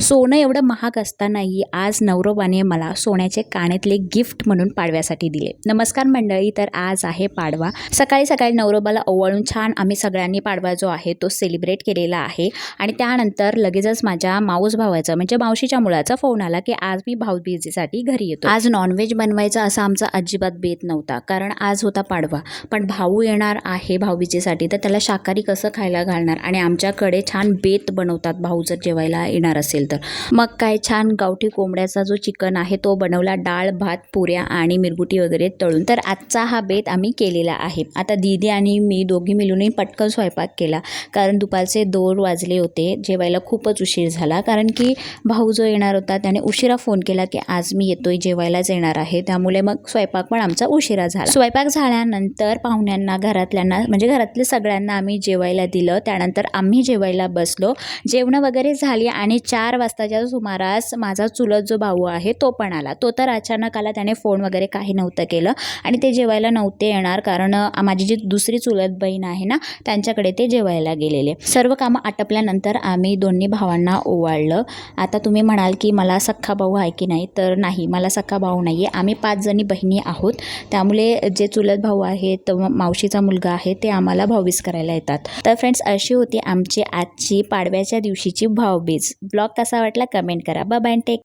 सोनं एवढं महाग असतानाही आज नवरोबाने मला सोन्याचे कानातले गिफ्ट म्हणून पाडव्यासाठी दिले. नमस्कार मंडळी, तर आज आहे पाडवा. सकाळी सकाळी नवरोबाला ओवाळून छान आम्ही सगळ्यांनी पाडवा जो आहे तो सेलिब्रेट केलेला आहे. आणि त्यानंतर लगेचच माझ्या माऊस भावाचा म्हणजे मावशीच्या मुलाचा फोन आला की आज मी भाऊबीजेसाठी घरी येतो. आज नॉनव्हेज बनवायचा असा आमचा अजिबात बेत नव्हता, कारण आज होता पाडवा. पण भाऊ येणार आहे भाऊबीजेसाठी, तर त्याला शाकाहारी कसं खायला घालणार. आणि आमच्याकडे छान बेत बनवतात भाऊ जर जेवायला येणार असेल तर. मग काय छान गावठी कोंबड्याचा जो चिकन आहे तो बनवला, डाळ भात पुऱ्या आणि मिरगुटी वगैरे तळून. तर आजचा हा बेत आम्ही केलेला आहे. आता दीदी आणि मी दोघी मिळून पटकन स्वयंपाक केला, कारण दुपारचे 2 वाजले होते. जेवायला खूपच उशीर झाला, कारण की भाऊ जो येणार होता त्याने उशिरा फोन केला की आज मी येतोय, जेवायलाच येणार आहे. त्यामुळे मग स्वयंपाक पण आमचा उशिरा झाला. स्वयंपाक झाल्यानंतर पाहुण्यांना घरातल्यांना म्हणजे घरातले सगळ्यांना आम्ही जेवायला दिलं. त्यानंतर आम्ही जेवायला बसलो. जेवण वगैरे झाली आणि 4 वाजताच्या सुमारास माझा चुलत जो भाऊ आहे तो पण आला. तो तर अचानक आला, त्याने फोन वगैरे काही नव्हतं केलं आणि ते जेवायला नव्हते येणार, कारण माझी जी दुसरी चुलत बहीण आहे ना त्यांच्याकडे ते जेवायला गेलेले. सर्व कामं आटपल्यानंतर आम्ही दोन्ही भावांना ओवाळलं. आता तुम्ही म्हणाल की मला सख्खा भाऊ आहे की नाही, तर नाही, मला सख्खा भाऊ नाही आहे. आम्ही 5 जणी बहिणी आहोत. त्यामुळे जे चुलत भाऊ आहेत, मावशीचा मुलगा आहे, ते आम्हाला भाऊबीज करायला येतात. तर फ्रेंड्स, अशी होती आमची आजची पाडव्याच्या दिवशीची भाऊबीज. ब्लॉग कसा वाटला कमेंट करा. Bye bye, take